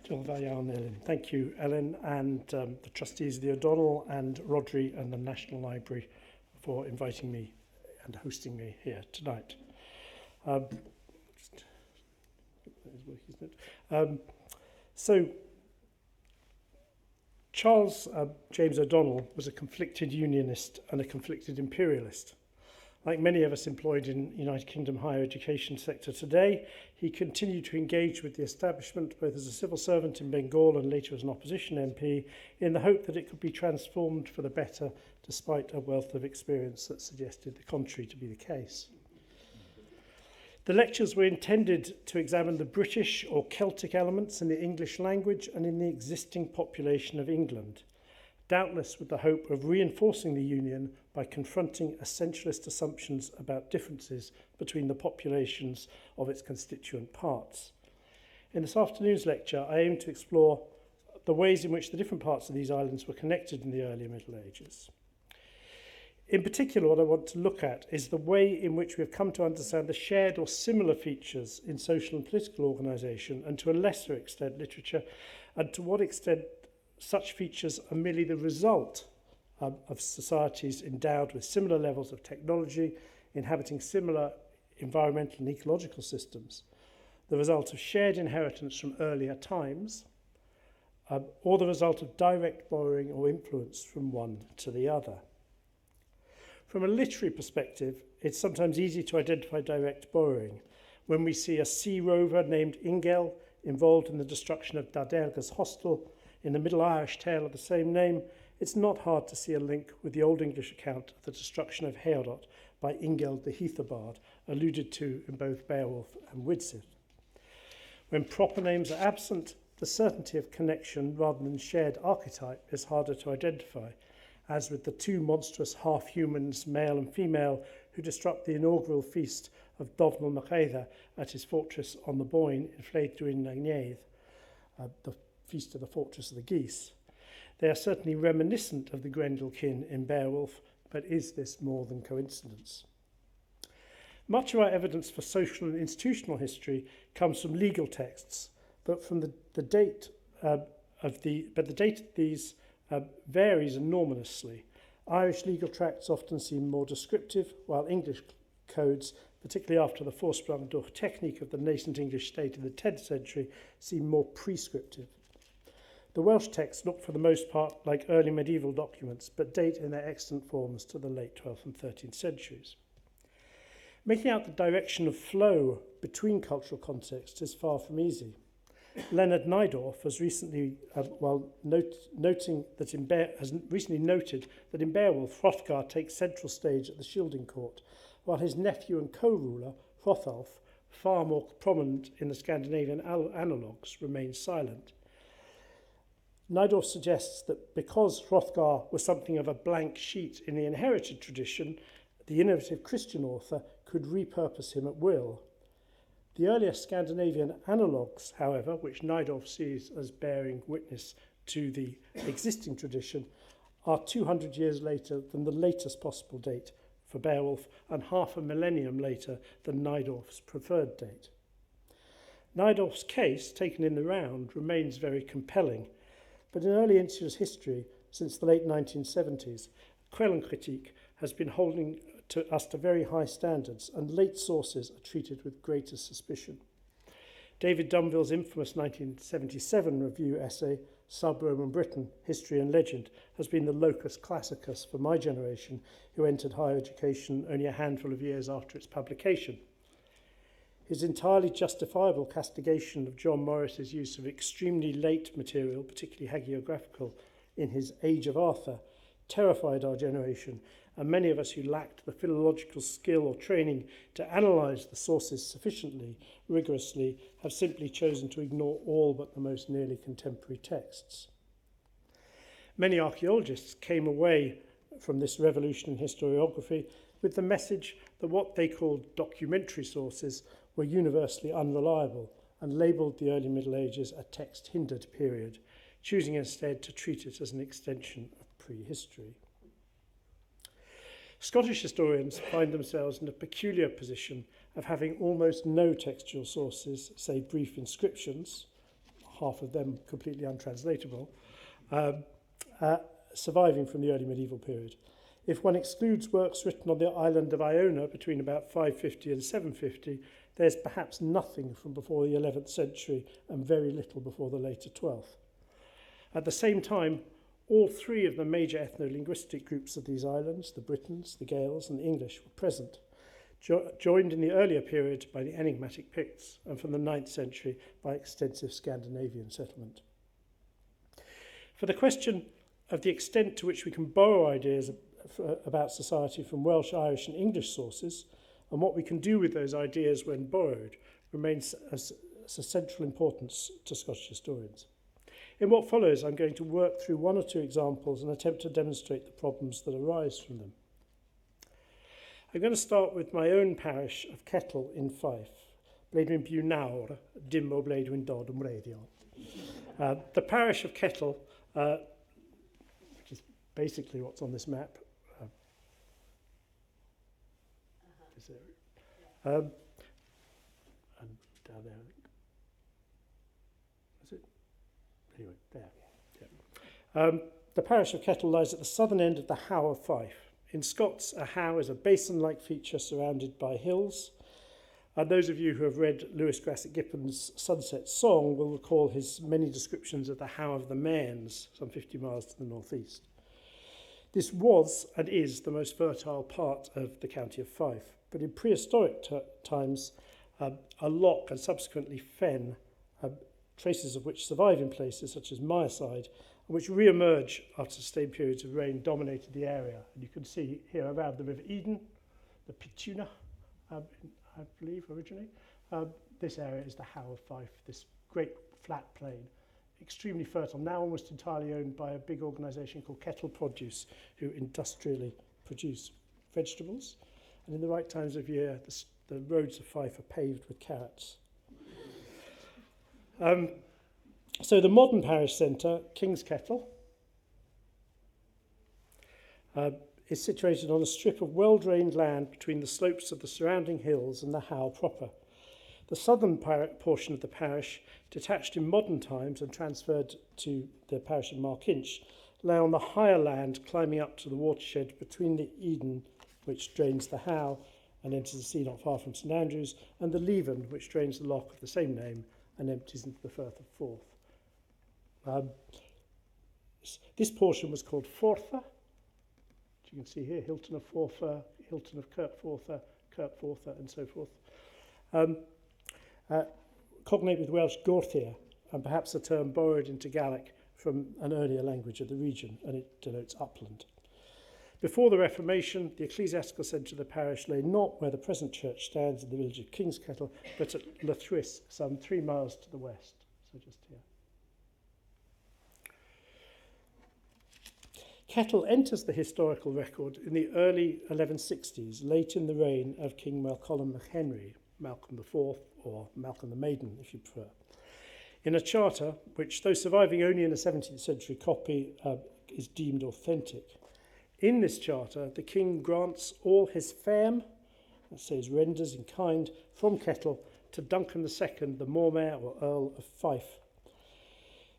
Thank you, Ellen, and the trustees of the O'Donnell and Rodri and the National Library for inviting me and hosting me here tonight. So, Charles James O'Donnell was a conflicted unionist and a conflicted imperialist. Like many of us employed in the United Kingdom higher education sector today, he continued to engage with the establishment both as a civil servant in Bengal and later as an opposition MP in the hope that it could be transformed for the better despite a wealth of experience that suggested the contrary to be the case. The lectures were intended to examine the British or Celtic elements in the English language and in the existing population of England, doubtless with the hope of reinforcing the union by confronting essentialist assumptions about differences between the populations of its constituent parts. In this afternoon's lecture, I aim to explore the ways in which the different parts of these islands were connected in the early Middle Ages. In particular, what I want to look at is the way in which we have come to understand the shared or similar features in social and political organisation, and to a lesser extent literature, and to what extent such features are merely the result of societies endowed with similar levels of technology, inhabiting similar environmental and ecological systems, the result of shared inheritance from earlier times, or the result of direct borrowing or influence from one to the other. From a literary perspective, it's sometimes easy to identify direct borrowing when we see a sea rover named Ingel involved in the destruction of Darlith's hostel in the Middle Irish tale of the same name. It's not hard to see a link with the Old English account of the destruction of Heorot by Ingeld the Heatherbard, alluded to in both Beowulf and Widsith. When proper names are absent, the certainty of connection rather than shared archetype is harder to identify, as with the two monstrous half-humans, male and female, who disrupt the inaugural feast of Dovnal Machaidha at his fortress on the Boyne in Ffleidrwyn Nagneith, the feast of the fortress of the geese. They are certainly reminiscent of the Grendel kin in Beowulf, but is this more than coincidence? Much of our evidence for social and institutional history comes from legal texts, but from the date of these varies enormously. Irish legal tracts often seem more descriptive, while English codes, particularly after the Vorsprung durch Technik of the nascent English state in the 10th century, seem more prescriptive. The Welsh texts look for the most part like early medieval documents, but date in their extant forms to the late 12th and 13th centuries. Making out the direction of flow between cultural contexts is far from easy. Leonard Najdorf has recently, noted that in Beowulf, Hrothgar takes central stage at the shielding court, while his nephew and co-ruler, Hrothulf, far more prominent in the Scandinavian analogues, remains silent. Najdorf suggests that because Hrothgar was something of a blank sheet in the inherited tradition, the innovative Christian author could repurpose him at will. The earlier Scandinavian analogues, however, which Najdorf sees as bearing witness to the existing tradition, are 200 years later than the latest possible date for Beowulf and half a millennium later than Najdorf's preferred date. Najdorf's case, taken in the round, remains very compelling, but in early Insular's history, since the late 1970s, Quellenkritik has been holding us to very high standards, and late sources are treated with greater suspicion. David Dunville's infamous 1977 review essay, Sub-Roman Britain, History and Legend, has been the locus classicus for my generation, who entered higher education only a handful of years after its publication. His entirely justifiable castigation of John Morris's use of extremely late material, particularly hagiographical, in his Age of Arthur, terrified our generation, and many of us who lacked the philological skill or training to analyse the sources sufficiently rigorously have simply chosen to ignore all but the most nearly contemporary texts. Many archaeologists came away from this revolution in historiography with the message that what they called documentary sources were universally unreliable and labelled the early Middle Ages a text-hindered period, choosing instead to treat it as an extension of prehistory. Scottish historians find themselves in a peculiar position of having almost no textual sources, save brief inscriptions, half of them completely untranslatable, surviving from the early medieval period. If one excludes works written on the island of Iona between about 550 and 750, there's perhaps nothing from before the 11th century and very little before the later 12th. At the same time, all three of the major ethno-linguistic groups of these islands, the Britons, the Gaels and the English, were present, joined in the earlier period by the enigmatic Picts and from the 9th century by extensive Scandinavian settlement. For the question of the extent to which we can borrow ideas about society from Welsh, Irish and English sources, and what we can do with those ideas when borrowed, remains as a central importance to Scottish historians. In what follows, I'm going to work through one or two examples and attempt to demonstrate the problems that arise from them. I'm going to start with my own parish of Kettle in Fife. Bleidwyn byw nawr, dim o bleidwyn dod ymreiddiol. The parish of Kettle, which is basically what's on this map, this area, and down there, is it? Anyway, there. Yeah. The parish of Kettle lies at the southern end of the How of Fife. In Scots, a how is a basin-like feature surrounded by hills. And those of you who have read Lewis Grassic Gippon's Sunset Song will recall his many descriptions of the How of the Mains, some 50 miles to the northeast. This was and is the most fertile part of the county of Fife, but in prehistoric times, a loch and subsequently fen, traces of which survive in places such as Mireside, and which re-emerge after sustained periods of rain dominated the area. And you can see here around the River Eden, the Pituna, I believe originally. This area is the How of Fife, this great flat plain, extremely fertile, now almost entirely owned by a big organisation called Kettle Produce, who industrially produce vegetables. And in the right times of year, the roads of Fife are paved with carrots. So the modern parish centre, King's Kettle, is situated on a strip of well-drained land between the slopes of the surrounding hills and the How proper. The southern portion of the parish, detached in modern times and transferred to the parish of Markinch, lay on the higher land climbing up to the watershed between the Eden, which drains the How and enters the sea not far from St Andrews, and the Leven, which drains the loch of the same name and empties into the Firth of Forth. This portion was called Fortha, which you can see here, Hilton of Fortha, Hilton of Kirkfortha, Kirkfortha, and so forth. Cognate with Welsh Gorthia, and perhaps a term borrowed into Gaelic from an earlier language of the region, and it denotes upland. Before the Reformation, the ecclesiastical centre of the parish lay not where the present church stands in the village of King's Kettle, but at Lethwys, some 3 miles to the west, so just here. Kettle enters the historical record in the early 1160s, late in the reign of King Malcolm MacHenry, Malcolm IV, or Malcolm the Maiden, if you prefer, in a charter which, though surviving only in a 17th century copy, is deemed authentic. In this charter, the king grants all his fairm, that says renders in kind, from Kettle to Duncan II, the Mormaer or Earl of Fife.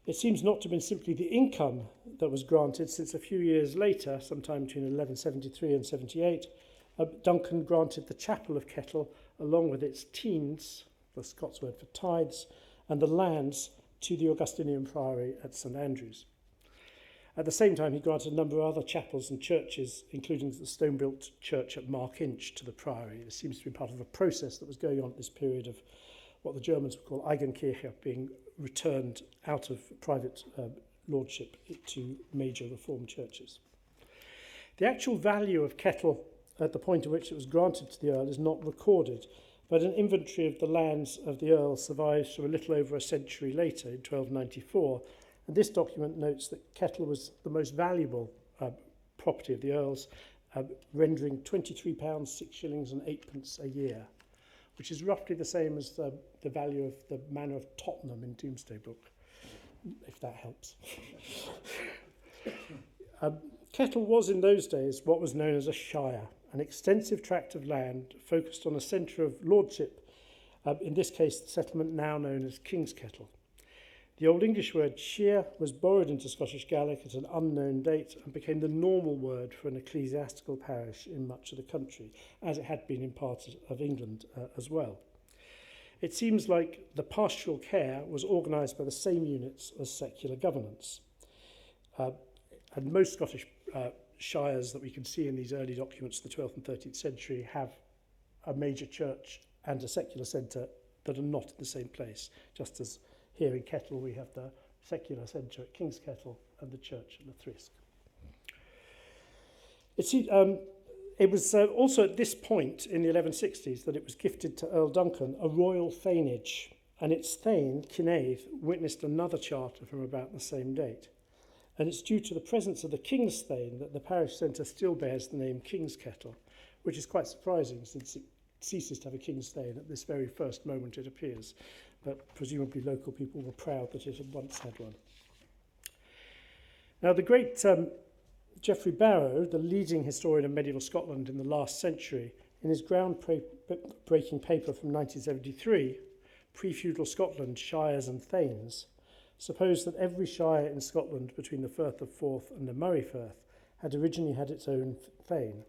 It seems not to have been simply the income that was granted, since a few years later, sometime between 1173 and 78, Duncan granted the chapel of Kettle, along with its teens, the Scots word for tithes, and the lands to the Augustinian priory at St Andrews. At the same time, he granted a number of other chapels and churches, including the stone-built church at Markinch, to the priory. This seems to be part of a process that was going on at this period of what the Germans would call Eigenkirche, being returned out of private lordship to major reformed churches. The actual value of Kettle at the point at which it was granted to the Earl is not recorded, but an inventory of the lands of the Earl survives from a little over a century later, in 1294, and this document notes that Kettle was the most valuable property of the Earl's, rendering £23, 6 shillings and 8 a year, which is roughly the same as the value of the manor of Tottenham in Domesday Book, if that helps. Kettle was in those days what was known as a shire, an extensive tract of land focused on a centre of lordship, in this case the settlement now known as King's Kettle. The Old English word shire was borrowed into Scottish Gaelic at an unknown date and became the normal word for an ecclesiastical parish in much of the country, as it had been in part of England as well. It seems like the pastoral care was organised by the same units as secular governance. And most Scottish shires that we can see in these early documents of the 12th and 13th century have a major church and a secular centre that are not in the same place, just as here in Kettle we have the secular centre at King's Kettle and the church at Lathrisk. It was also at this point in the 1160s that it was gifted to Earl Duncan a royal thainage, and its thane, Kinnaid, witnessed another charter from about the same date. And it's due to the presence of the King's Thane that the parish centre still bears the name King's Kettle, which is quite surprising since it ceases to have a King's Thane at this very first moment it appears. But presumably local people were proud that it had once had one. Now the great Geoffrey Barrow, the leading historian of medieval Scotland in the last century, in his ground-breaking paper from 1973, Pre-Feudal Scotland, Shires and Thanes, supposed that every shire in Scotland between the Firth of Forth and the Murray Firth had originally had its own thane.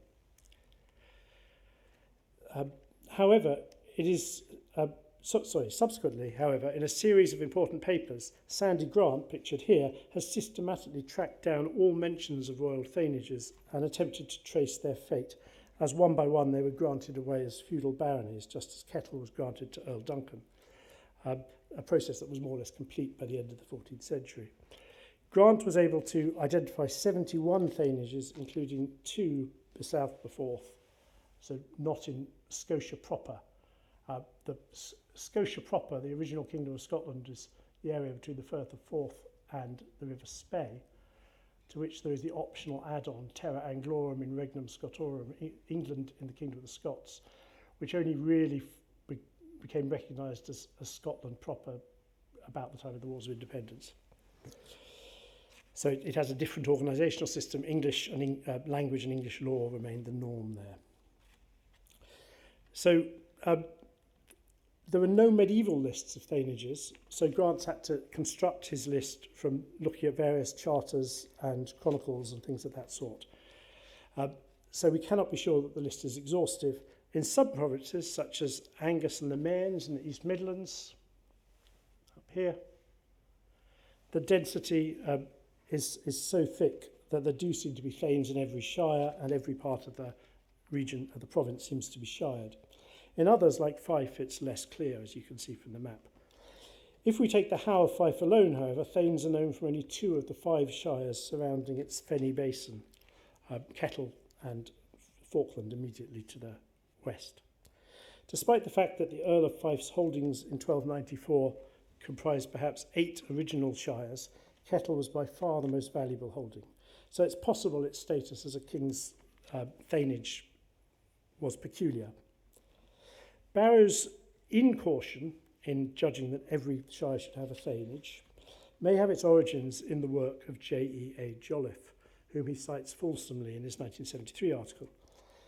Subsequently, however, in a series of important papers, Sandy Grant, pictured here, has systematically tracked down all mentions of royal thainages and attempted to trace their fate, as one by one they were granted away as feudal baronies, just as Kettle was granted to Earl Duncan. A process that was more or less complete by the end of the 14th century. Grant was able to identify 71 thainages, including 2 south of the Forth, so not in Scotia proper. The Scotia proper, the original Kingdom of Scotland, is the area between the Firth of Forth and the River Spey, to which there is the optional add-on Terra Anglorum in Regnum Scotorum, England in the Kingdom of the Scots, which only really became recognised as Scotland proper about the time of the Wars of Independence. So it has a different organisational system. English and language and English law remained the norm there. So there were no medieval lists of thainages, so Grant had to construct his list from looking at various charters and chronicles and things of that sort. So we cannot be sure that the list is exhaustive. In some provinces, such as Angus and the Mains in the East Midlands, up here, the density is so thick that there do seem to be thanes in every shire, and every part of the region of the province seems to be shired. In others, like Fife, it's less clear, as you can see from the map. If we take the How of Fife alone, however, thanes are known from only 2 of the 5 shires surrounding its fenny basin, Kettle and Falkland immediately to the west. Despite the fact that the Earl of Fife's holdings in 1294 comprised perhaps 8 original shires, Kettle was by far the most valuable holding. So it's possible its status as a king's thainage was peculiar. Barrow's incaution in judging that every shire should have a thainage may have its origins in the work of J.E.A. Jolliffe, whom he cites fulsomely in his 1973 article,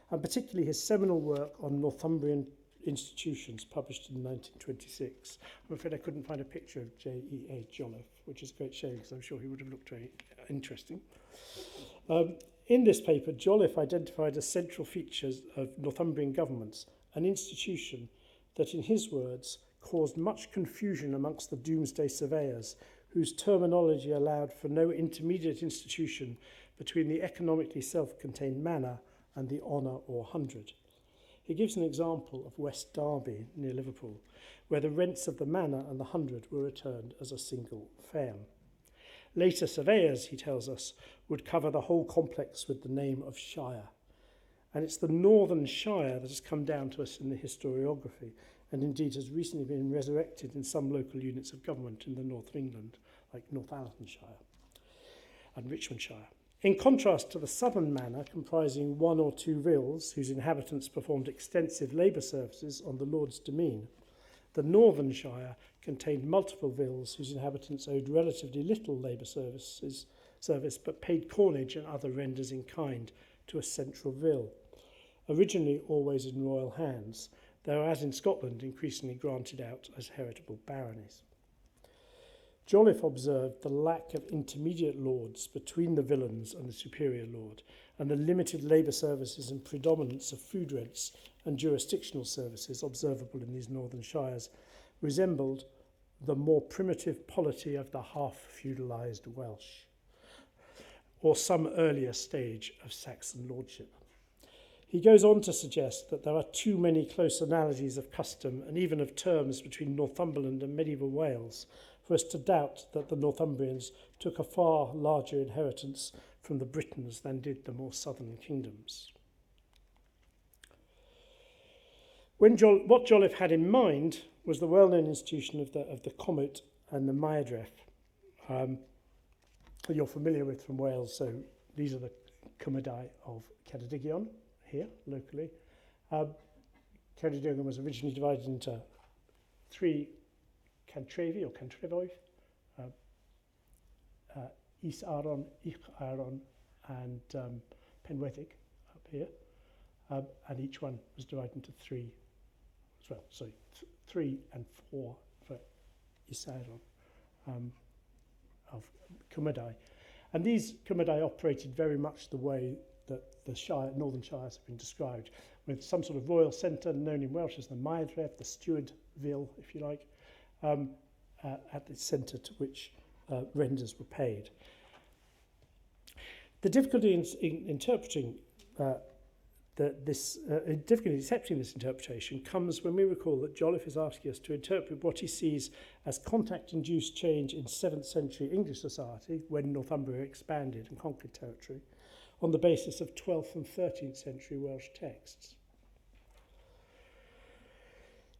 and particularly his seminal work on Northumbrian institutions published in 1926. I'm afraid I couldn't find a picture of J.E.A. Jolliffe, which is a great shame because I'm sure he would have looked very interesting. In this paper, Jolliffe identified as central features of Northumbrian governments an institution that, in his words, caused much confusion amongst the doomsday surveyors, whose terminology allowed for no intermediate institution between the economically self-contained manor and the honour or hundred. He gives an example of West Derby, near Liverpool, where the rents of the manor and the hundred were returned as a single fairm. Later surveyors, he tells us, would cover the whole complex with the name of shire. And it's the Northern Shire that has come down to us in the historiography, and indeed has recently been resurrected in some local units of government in the north of England, like Northallertonshire and Richmondshire. In contrast to the southern manor, comprising 1 or 2 villas, whose inhabitants performed extensive labour services on the Lord's demesne, the northern shire contained multiple villas whose inhabitants owed relatively little labour service but paid coinage and other renders in kind to a central vill, originally always in royal hands, though as in Scotland increasingly granted out as heritable baronies. Jolliffe observed the lack of intermediate lords between the villeins and the superior lord, and the limited labour services and predominance of food rents and jurisdictional services observable in these northern shires resembled the more primitive polity of the half-feudalised Welsh, or some earlier stage of Saxon lordship. He goes on to suggest that there are too many close analogies of custom and even of terms between Northumberland and medieval Wales for us to doubt that the Northumbrians took a far larger inheritance from the Britons than did the more southern kingdoms. What Jolliffe had in mind was the well-known institution of the commote and the maedref, that you're familiar with from Wales. So these are the commodai of Ceredigion here locally. Ceredigion was originally divided into 3 cantrefi or cantrefoedd, Is Aron, Ich Aron, and Penwethig up here, and each one was divided into 3 as well. So 3 and 4 for Is Aron of commodai, and these commodai operated very much the way that the northern shires have been described, with some sort of royal centre known in Welsh as the maedref, the stewardville, if you like, at the centre to which renders were paid. The difficulty in interpreting difficulty in accepting this interpretation comes when we recall that Jolliffe is asking us to interpret what he sees as contact-induced change in 7th century English society when Northumbria expanded and conquered territory on the basis of 12th and 13th century Welsh texts.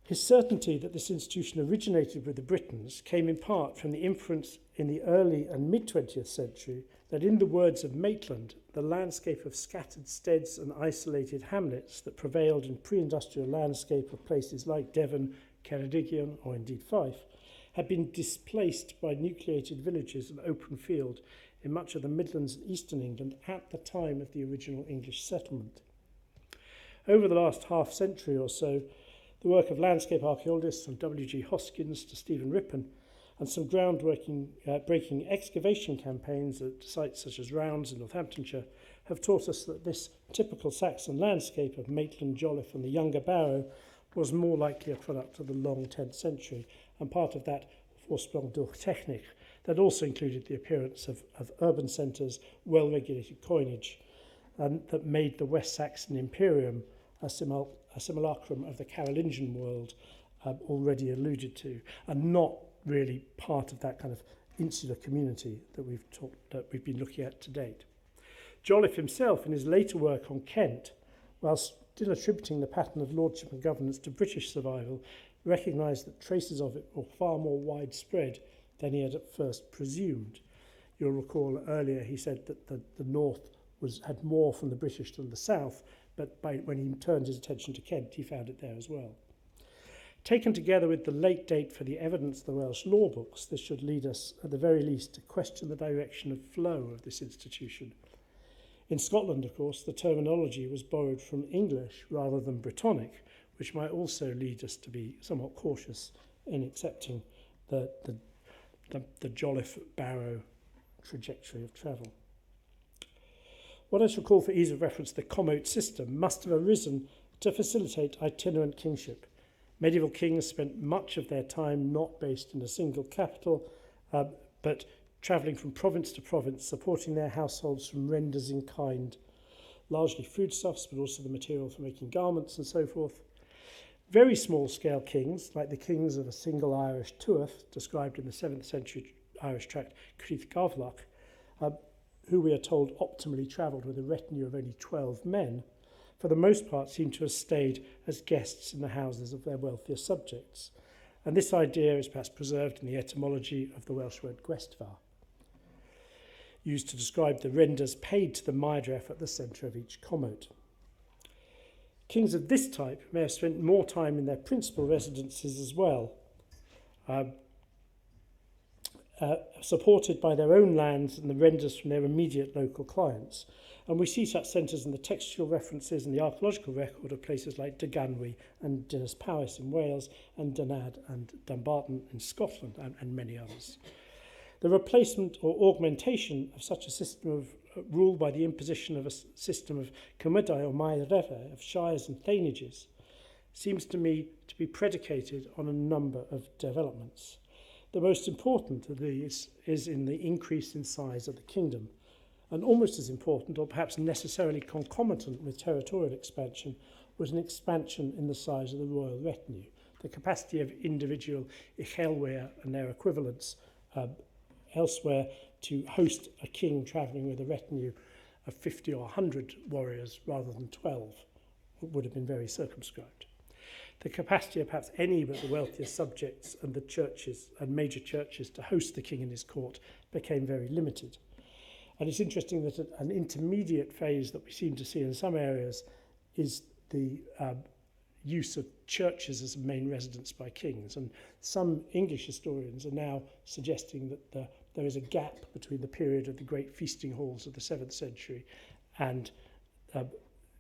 His certainty that this institution originated with the Britons came in part from the inference in the early and mid-20th century that, in the words of Maitland, the landscape of scattered steads and isolated hamlets that prevailed in pre-industrial landscape of places like Devon, Ceredigion, or indeed Fife, had been displaced by nucleated villages and open field in much of the Midlands and Eastern England at the time of the original English settlement. Over the last half century or so, the work of landscape archaeologists from W.G. Hoskins to Stephen Rippon and some breaking excavation campaigns at sites such as Rounds in Northamptonshire have taught us that this typical Saxon landscape of Maitland, Jolliffe and the younger Barrow was more likely a product of the long 10th century and part of that Vorsprung durch Technik that also included the appearance of urban centres, well-regulated coinage, and that made the West Saxon Imperium a simulacrum of the Carolingian world already alluded to, and not really part of that kind of insular community that we've been looking at to date. Jolliffe himself, in his later work on Kent, while still attributing the pattern of lordship and governance to British survival, recognised that traces of it were far more widespread than he had at first presumed. You'll recall earlier he said that the north had more from the British than the south, but when he turned his attention to Kent, he found it there as well. Taken together with the late date for the evidence of the Welsh law books, this should lead us, at the very least, to question the direction of flow of this institution. In Scotland, of course, the terminology was borrowed from English rather than Brittonic, which might also lead us to be somewhat cautious in accepting the Jolliffe-Barrow trajectory of travel. What I shall call, for ease of reference, the commote system must have arisen to facilitate itinerant kingship. Medieval kings spent much of their time not based in a single capital, but travelling from province to province, supporting their households from renders in kind, largely foodstuffs, but also the material for making garments and so forth. Very small-scale kings, like the kings of a single Irish tuath, described in the 7th century Irish tract Crith Gavlach, who we are told optimally travelled with a retinue of only 12 men, for the most part seem to have stayed as guests in the houses of their wealthier subjects. And this idea is perhaps preserved in the etymology of the Welsh word gwestvar, used to describe the renders paid to the maedref at the centre of each commote. Kings of this type may have spent more time in their principal residences as well, supported by their own lands and the renders from their immediate local clients. And we see such centres in the textual references and the archaeological record of places like Dyganwy and Dinas Powys in Wales and Dunad and Dumbarton in Scotland and many others. The replacement or augmentation of such a system of rule by the imposition of a system of commote or maireve, of shires and thanages, seems to me to be predicated on a number of developments. The most important of these is in the increase in size of the kingdom, and almost as important, or perhaps necessarily concomitant with territorial expansion, was an expansion in the size of the royal retinue. The capacity of individual ichelwe and their equivalents elsewhere to host a king travelling with a retinue of 50 or 100 warriors rather than 12 would have been very circumscribed. The capacity of perhaps any but the wealthiest subjects and the churches and major churches to host the king in his court became very limited. And it's interesting that an intermediate phase that we seem to see in some areas is the use of churches as a main residence by kings. And some English historians are now suggesting that there is a gap between the period of the great feasting halls of the 7th century and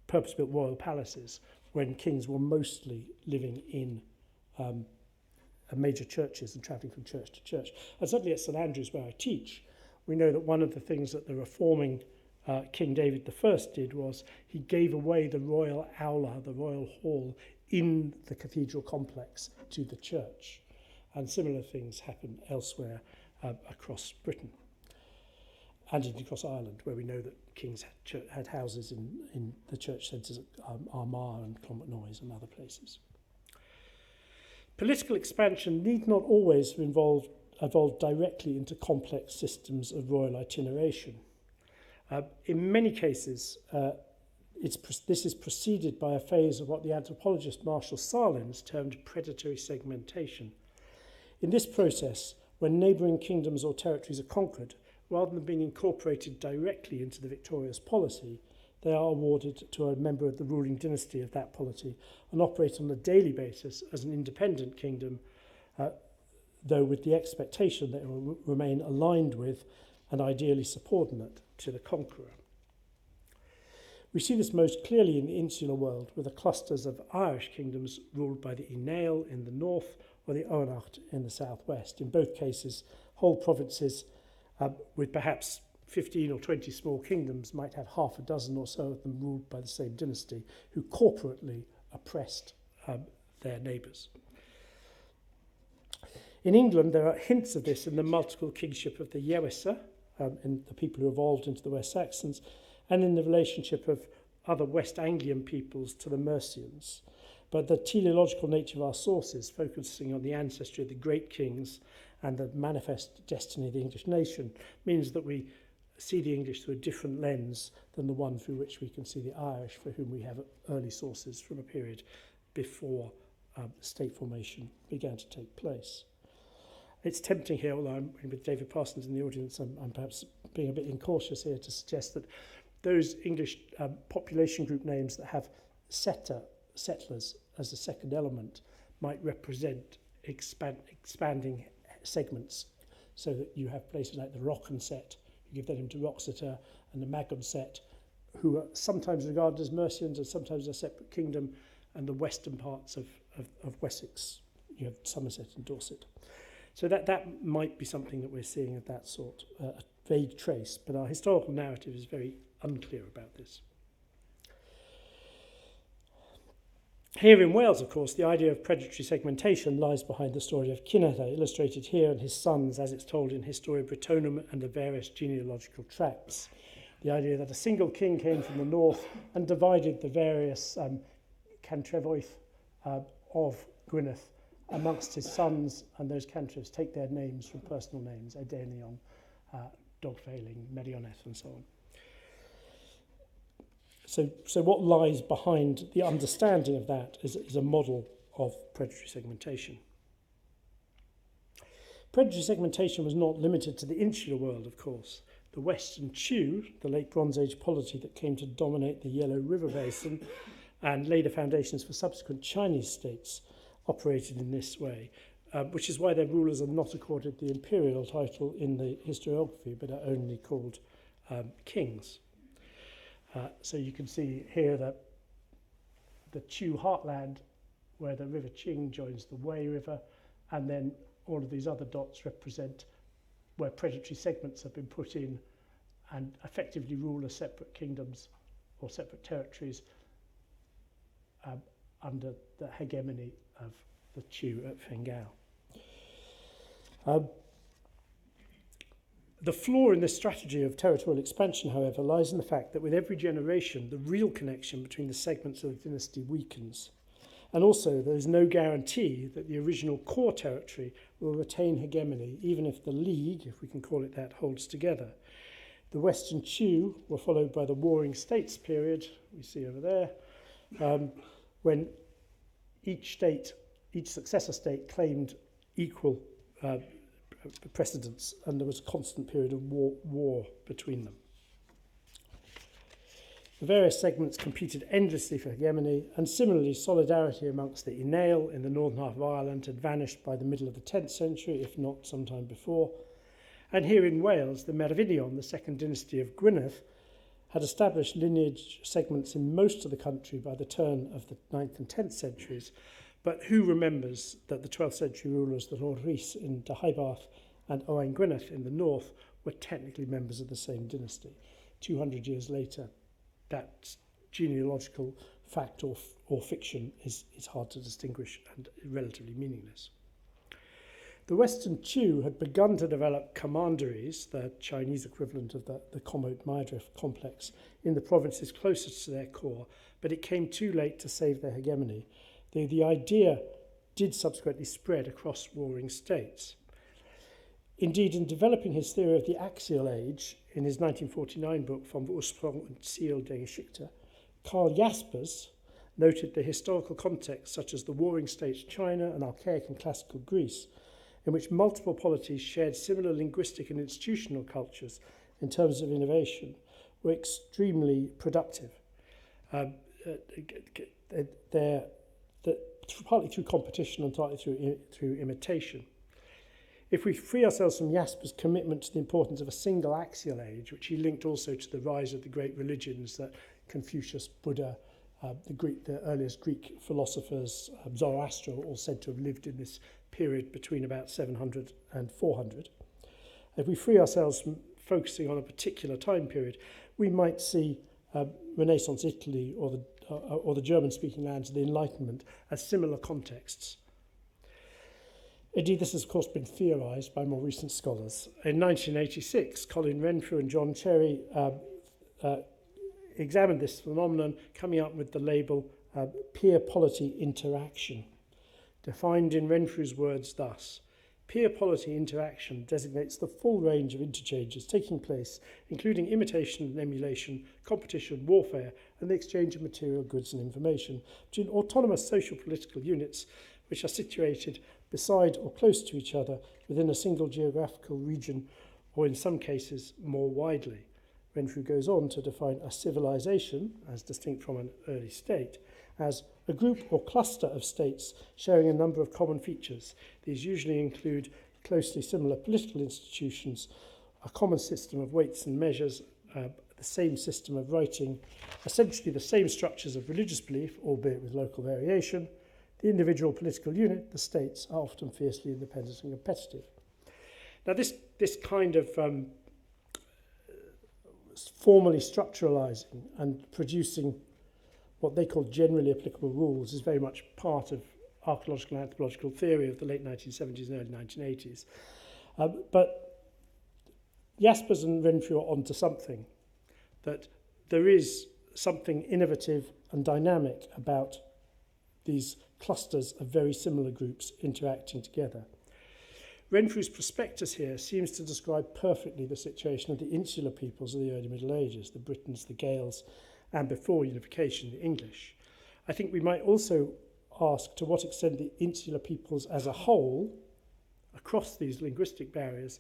purpose-built royal palaces, when kings were mostly living in major churches and travelling from church to church. And certainly at St Andrews, where I teach, we know that one of the things that the reforming King David I did was he gave away the royal aula, the royal hall, in the cathedral complex to the church. And similar things happen elsewhere across Britain. And indeed across Ireland, where we know that kings had houses in the church centres at Armagh and Clonmacnoise and other places. Political expansion need not always evolve directly into complex systems of royal itineration. In many cases, this is preceded by a phase of what the anthropologist Marshall Salins termed predatory segmentation. In this process, when neighbouring kingdoms or territories are conquered, rather than being incorporated directly into the victorious polity, they are awarded to a member of the ruling dynasty of that polity and operate on a daily basis as an independent kingdom, though with the expectation that it will remain aligned with and ideally subordinate to the conqueror. We see this most clearly in the insular world, with the clusters of Irish kingdoms ruled by the Ineal in the north or the Oanacht in the southwest. In both cases, whole provinces with perhaps 15 or 20 small kingdoms might have half a dozen or so of them ruled by the same dynasty, who corporately oppressed their neighbours. In England, there are hints of this in the multiple kingship of the Yewisa, in the people who evolved into the West Saxons, and in the relationship of other West Anglian peoples to the Mercians. But the teleological nature of our sources, focusing on the ancestry of the great kings and the manifest destiny of the English nation, means that we see the English through a different lens than the one through which we can see the Irish, for whom we have early sources from a period before state formation began to take place. It's tempting here, although I'm with David Parsons in the audience, I'm perhaps being a bit incautious here to suggest that those English population group names that have settlers as a second element might represent expanding segments, so that you have places like the Rocken set, you give that name to Roxeter, and the Magum set, who are sometimes regarded as Mercians and sometimes a separate kingdom, and the western parts of Wessex, you have Somerset and Dorset. So that might be something that we're seeing of that sort, a vague trace, but our historical narrative is very unclear about this. Here in Wales, of course, the idea of predatory segmentation lies behind the story of Cinetha, illustrated here and his sons, as it's told in Historia Britonum and the various genealogical tracts. The idea that a single king came from the north and divided the various cantrefoedd of Gwynedd amongst his sons, and those cantrefs take their names from personal names, Edeinion, Dogfailing, Merioneth, and so on. So what lies behind the understanding of that is a model of predatory segmentation. Predatory segmentation was not limited to the insular world, of course. The Western Chew, the late Bronze Age polity that came to dominate the Yellow River Basin and lay the foundations for subsequent Chinese states, operated in this way, which is why their rulers are not accorded the imperial title in the historiography, but are only called kings. So you can see here that the Chew heartland, where the River Ching joins the Wei River, and then all of these other dots represent where predatory segments have been put in and effectively rule as separate kingdoms or separate territories under the hegemony of the Chu at Fengao. The flaw in this strategy of territorial expansion, however, lies in the fact that with every generation, the real connection between the segments of the dynasty weakens. And also, there is no guarantee that the original core territory will retain hegemony, even if the League, if we can call it that, holds together. The Western Chu were followed by the Warring States period, we see over there, when each successor state claimed equal precedence, and there was a constant period of war between them. The various segments competed endlessly for hegemony, and similarly solidarity amongst the Inail in the northern half of Ireland had vanished by the middle of the 10th century, if not sometime before. And here in Wales, the Merovingion, the second dynasty of Gwynedd, had established lineage segments in most of the country by the turn of the 9th and 10th centuries. But who remembers that the 12th century rulers, the Lord Rhys in Deheubarth and Owain Gwynedd in the north, were technically members of the same dynasty? 200 years later, that genealogical fact or fiction is hard to distinguish and relatively meaningless. The Western Chu had begun to develop commanderies, the Chinese equivalent of the commote Maedref complex, in the provinces closest to their core, but it came too late to save their hegemony. The idea did subsequently spread across warring states. Indeed, in developing his theory of the axial age in his 1949 book, Vom Ursprung und Ziel der Geschichte, Karl Jaspers noted the historical context, such as the warring states China and archaic and classical Greece, in which multiple polities shared similar linguistic and institutional cultures in terms of innovation, were extremely productive. Partly through competition and partly through imitation. If we free ourselves from Jasper's commitment to the importance of a single axial age, which he linked also to the rise of the great religions that Confucius, Buddha, the earliest Greek philosophers, Zoroaster, all said to have lived in this period between about 700 and 400. If we free ourselves from focusing on a particular time period, we might see Renaissance Italy or the German-speaking lands of the Enlightenment as similar contexts. Indeed, this has, of course, been theorised by more recent scholars. In 1986, Colin Renfrew and John Cherry examined this phenomenon, coming up with the label peer-polity interaction, defined in Renfrew's words thus: peer-polity interaction designates the full range of interchanges taking place, including imitation and emulation, competition, warfare, and the exchange of material goods and information between autonomous social political units which are situated beside or close to each other within a single geographical region, or in some cases more widely. Renfrew goes on to define a civilization, as distinct from an early state, as a group or cluster of states sharing a number of common features. These usually include closely similar political institutions, a common system of weights and measures, the same system of writing, essentially the same structures of religious belief, albeit with local variation. The individual political unit, the states, are often fiercely independent and competitive. Now, this kind of formally structuralizing and producing what they call generally applicable rules is very much part of archaeological and anthropological theory of the late 1970s and early 1980s. But Jaspers and Renfrew are onto something, that there is something innovative and dynamic about these clusters of very similar groups interacting together. Renfrew's prospectus here seems to describe perfectly the situation of the insular peoples of the early Middle Ages, the Britons, the Gaels, and before unification, the English. I think we might also ask to what extent the insular peoples as a whole, across these linguistic barriers,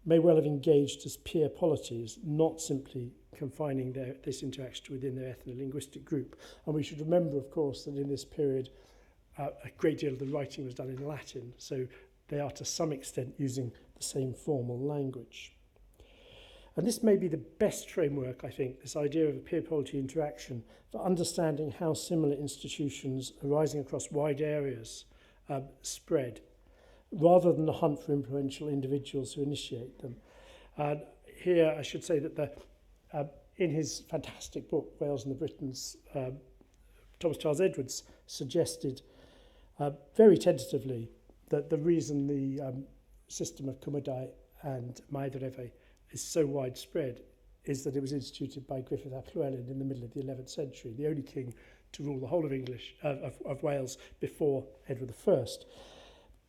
may well have engaged as peer polities, not simply confining this interaction within their ethno-linguistic group. And we should remember, of course, that in this period, a great deal of the writing was done in Latin, so they are to some extent using the same formal language. And this may be the best framework, I think, this idea of a peer-polity interaction for understanding how similar institutions arising across wide areas spread. rather than a hunt for influential individuals who initiate them. And here I should say that in his fantastic book, Wales and the Britons, Thomas Charles Edwards suggested very tentatively that the reason the system of Cumedai and Maedrefe is so widespread is that it was instituted by Griffith ap Llywelyn in the middle of the 11th century, the only king to rule the whole of of Wales before Edward I.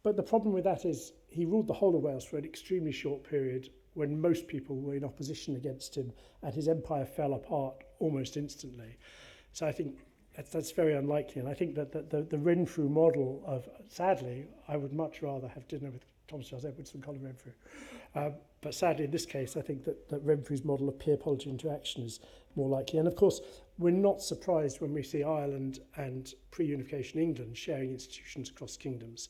But the problem with that is he ruled the whole of Wales for an extremely short period when most people were in opposition against him, and his empire fell apart almost instantly. So I think that's very unlikely, and I think that the Renfrew model of, sadly, I would much rather have dinner with Thomas Charles Edwards than Colin Renfrew. But sadly, in this case, I think that Renfrew's model of peer polity interaction is more likely. And of course, we're not surprised when we see Ireland and pre-unification England sharing institutions across kingdoms.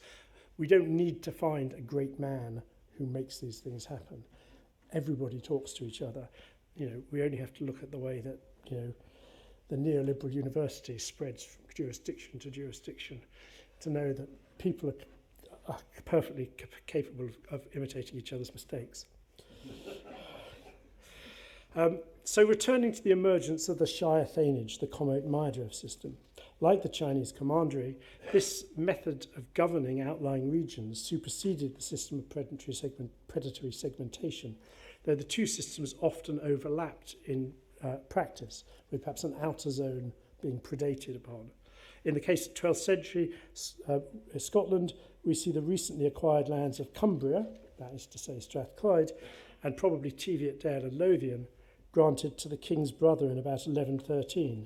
We don't need to find a great man who makes these things happen. Everybody talks to each other. You know, we only have to look at the way that, you know, the neoliberal university spreads from jurisdiction to jurisdiction to know that people are perfectly capable of imitating each other's mistakes. So returning to the emergence of the Shire thainage, the commote Maedrefe system, like the Chinese commandery, this method of governing outlying regions superseded the system of predatory segmentation, though the two systems often overlapped in practice, with perhaps an outer zone being predated upon. In the case of 12th century Scotland, we see the recently acquired lands of Cumbria, that is to say Strathclyde, and probably Teviotdale and Lothian, granted to the king's brother in about 1113.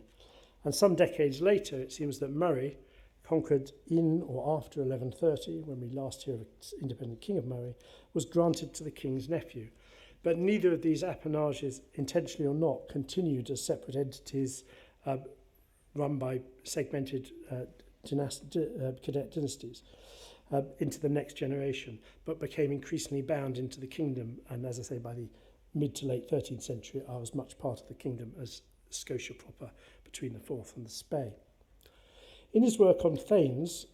And some decades later, it seems that Murray, conquered in or after 1130, when we last hear of an independent king of Murray, was granted to the king's nephew. But neither of these appanages, intentionally or not, continued as separate entities run by segmented cadet dynasties into the next generation, but became increasingly bound into the kingdom, and as I say, by the mid to late 13th century, are as much part of the kingdom as Scotia proper between the Forth and the Spey. In his work on Thanes,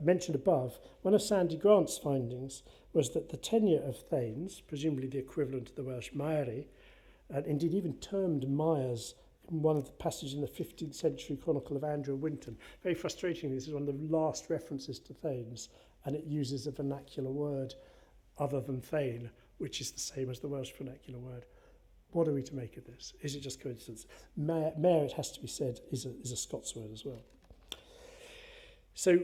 mentioned above, one of Sandy Grant's findings was that the tenure of Thanes, presumably the equivalent of the Welsh Mairi, and indeed even termed Myers in one of the passages in the 15th century Chronicle of Andrew Winton. Very frustratingly, this is one of the last references to Thanes, and it uses a vernacular word other than Thane, which is the same as the Welsh vernacular word. What are we to make of this? Is it just coincidence? Mayor, it has to be said, is a Scots word as well. So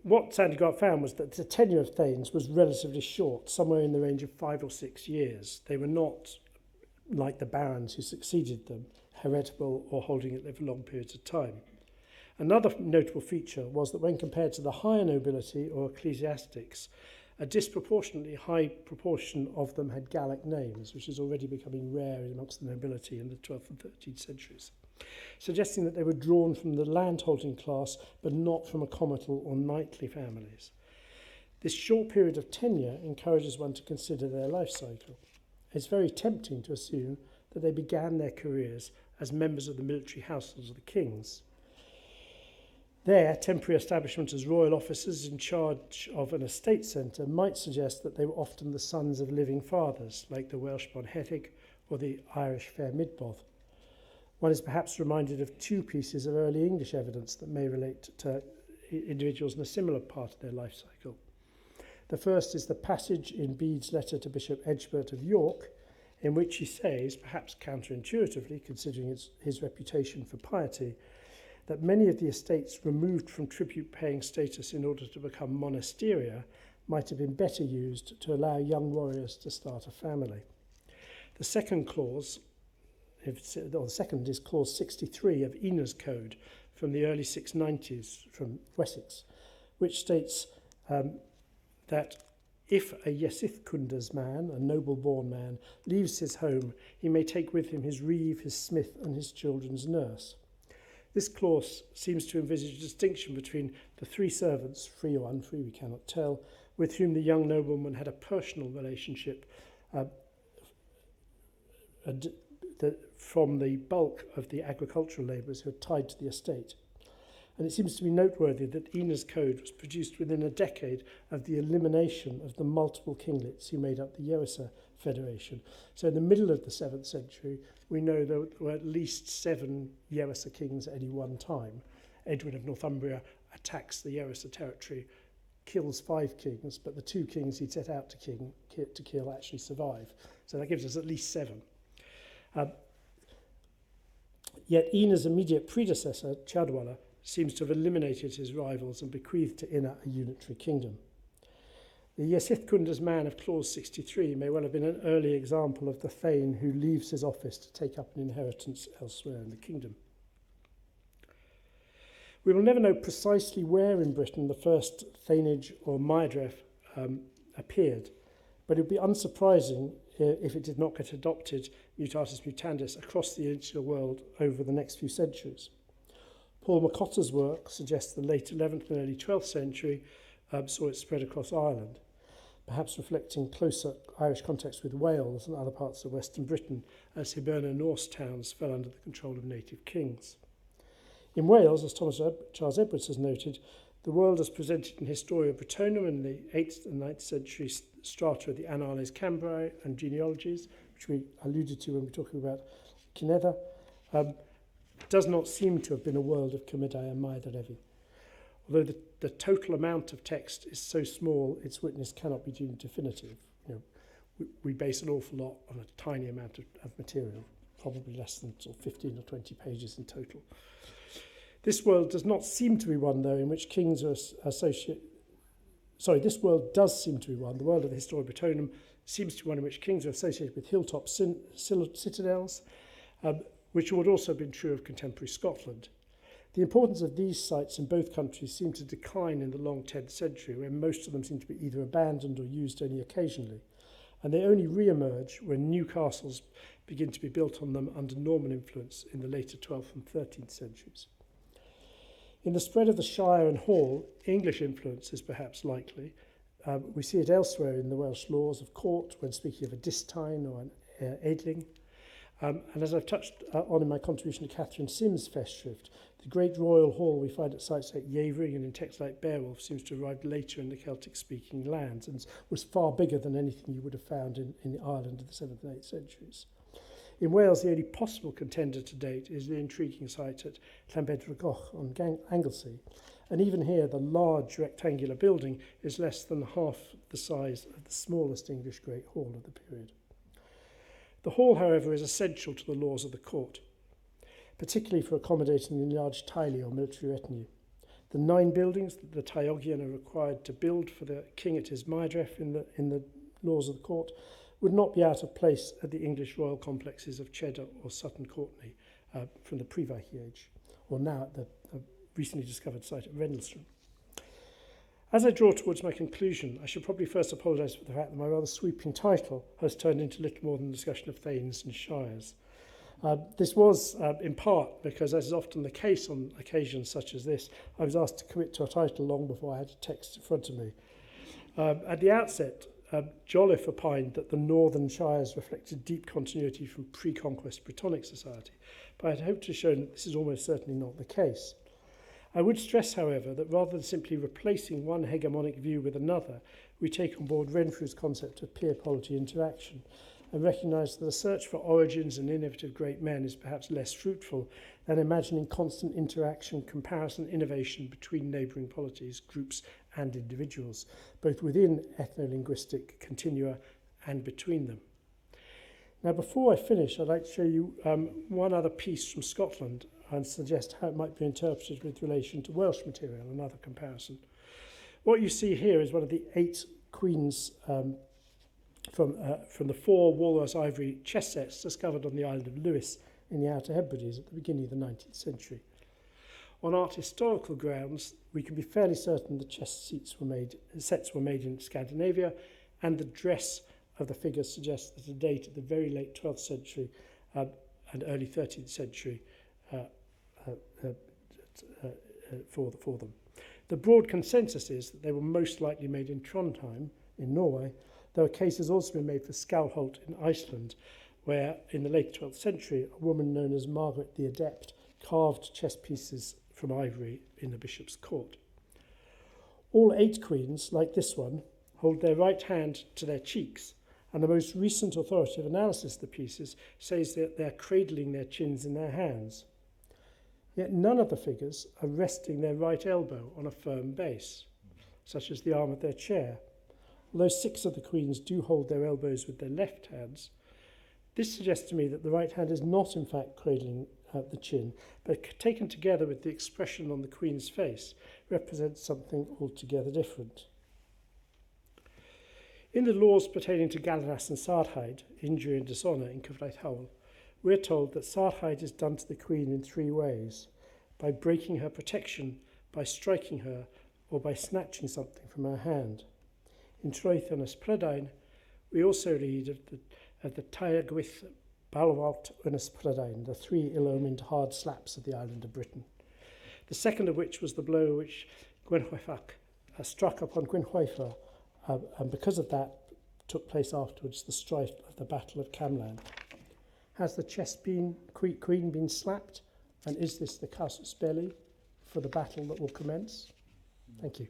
what Sandy Grant found was that the tenure of Thanes was relatively short, somewhere in the range of 5 or 6 years. They were not, like the barons who succeeded them, heritable or holding it there for long periods of time. Another notable feature was that when compared to the higher nobility or ecclesiastics, a disproportionately high proportion of them had Gallic names, which is already becoming rare amongst the nobility in the 12th and 13th centuries, suggesting that they were drawn from the landholding class but not from a commotal or knightly families. This short period of tenure encourages one to consider their life cycle. It's very tempting to assume that they began their careers as members of the military households of the kings. Their temporary establishment as royal officers in charge of an estate centre might suggest that they were often the sons of living fathers, like the Welsh Bonhethig or the Irish Fair Midboth. One is perhaps reminded of two pieces of early English evidence that may relate to individuals in a similar part of their life cycle. The first is the passage in Bede's letter to Bishop Edgebert of York, in which he says, perhaps counterintuitively, considering his reputation for piety, that many of the estates removed from tribute-paying status in order to become monasteria might have been better used to allow young warriors to start a family. The second clause, the second is clause 63 of Ina's Code from the early 690s from Wessex, which states that if a Yesithkundas man, a noble-born man, leaves his home, he may take with him his reeve, his smith, and his children's nurse. This clause seems to envisage a distinction between the three servants, free or unfree, we cannot tell, with whom the young nobleman had a personal relationship from the bulk of the agricultural labourers who are tied to the estate. And it seems to be noteworthy that Ina's code was produced within a decade of the elimination of the multiple kinglets who made up the Yeosa Federation. So in the middle of the 7th century, we know there were at least 7 Yeosa kings at any one time. Edwin of Northumbria attacks the Yeosa territory, kills 5 kings, but the 2 kings he'd set out to kill actually survive. So that gives us at least 7. Yet Ina's immediate predecessor, Chadwala, seems to have eliminated his rivals and bequeathed to Ina a unitary kingdom. The Yesithkunda's man of clause 63 may well have been an early example of the thane who leaves his office to take up an inheritance elsewhere in the kingdom. We will never know precisely where in Britain the first thanage or maedref appeared, but it would be unsurprising if it did not get adopted mutatis mutandis across the insular world over the next few centuries. Paul McCotter's work suggests the late 11th and early 12th century saw it spread across Ireland, perhaps reflecting closer Irish context with Wales and other parts of Western Britain as Hiberno Norse towns fell under the control of native kings. In Wales, as Charles Edwards has noted, the world as presented in Historia Brittonum in the 8th and 9th century strata of the Annales Cambriae and genealogies, which we alluded to when we were talking about Cinedda, does not seem to have been a world of Commidae and Maedrevi. Although the total amount of text is so small, its witness cannot be deemed definitive. We base an awful lot on a tiny amount of material, probably less than sort of 15 or 20 pages in total. This world does not seem to be one, though, in which kings are associated. Sorry, this world does seem to be one. The world of the Historia Brittonum seems to be one in which kings are associated with hilltop citadels, which would also have been true of contemporary Scotland. The importance of these sites in both countries seemed to decline in the long 10th century, when most of them seemed to be either abandoned or used only occasionally. And they only re-emerge when new castles begin to be built on them under Norman influence in the later 12th and 13th centuries. In the spread of the Shire and Hall, English influence is perhaps likely. We see it elsewhere in the Welsh laws of court when speaking of a distine or an aidling. And as I've touched on in my contribution to Catherine Sims' Festschrift, the great royal hall we find at sites like Yeavering and in texts like Beowulf seems to have arrived later in the Celtic-speaking lands and was far bigger than anything you would have found in Ireland of the 7th and 8th centuries. In Wales, the only possible contender to date is the intriguing site at Llanbedrgoch on Anglesey. And even here, the large rectangular building is less than half the size of the smallest English Great Hall of the period. The hall, however, is essential to the laws of the court, particularly for accommodating the enlarged taili or military retinue. The 9 buildings that the Taiogian are required to build for the king at his maedref in the laws of the court would not be out of place at the English royal complexes of Cheddar or Sutton Courtenay from the pre-Viking age, or now at the recently discovered site at Rendlesham. As I draw towards my conclusion, I should probably first apologise for the fact that my rather sweeping title has turned into little more than a discussion of thanes and shires. This was in part because, as is often the case on occasions such as this, I was asked to commit to a title long before I had a text in front of me. At the outset, Jolliffe opined that the northern shires reflected deep continuity from pre-conquest Brittonic society, but I'd hoped to show that this is almost certainly not the case. I would stress, however, that rather than simply replacing one hegemonic view with another, we take on board Renfrew's concept of peer polity interaction and recognise that the search for origins and innovative great men is perhaps less fruitful than imagining constant interaction, comparison, innovation between neighbouring polities, groups and individuals, both within ethno-linguistic continua and between them. Now, before I finish, I'd like to show you one other piece from Scotland and suggest how it might be interpreted with relation to Welsh material, another comparison. What you see here is one of the 8 queens from the 4 walrus ivory chess sets discovered on the island of Lewis in the Outer Hebrides at the beginning of the 19th century. On art historical grounds, we can be fairly certain the chess sets were made in Scandinavia, and the dress of the figures suggests that a date at the very late 12th century and early 13th century for them. The broad consensus is that they were most likely made in Trondheim in Norway, though a case has also been made for Skalholt in Iceland, where in the late 12th century a woman known as Margaret the Adept carved chess pieces from ivory in the bishop's court. All 8 queens, like this one, hold their right hand to their cheeks, and the most recent authoritative analysis of the pieces says that they're cradling their chins in their hands. Yet none of the figures are resting their right elbow on a firm base, such as the arm of their chair. Although 6 of the queens do hold their elbows with their left hands, this suggests to me that the right hand is not in fact cradling the chin, but taken together with the expression on the queen's face, represents something altogether different. In the laws pertaining to Galanas and Sartheid, injury and dishonour in Cyfraith Hawl, we're told that Sartheid is done to the queen in 3 ways: by breaking her protection, by striking her, or by snatching something from her hand. In Troeth Ynys Prydain, we also read of the Taegwyth Balwalt Ynys Prydain, the 3 ill-omened hard slaps of the island of Britain. The second of which was the blow which Gwenhwyfach struck upon Gwenhwyfar, and because of that took place afterwards the strife of the Battle of Camlan. Has the queen been slapped, and is this the casus belli for the battle that will commence? Thank you.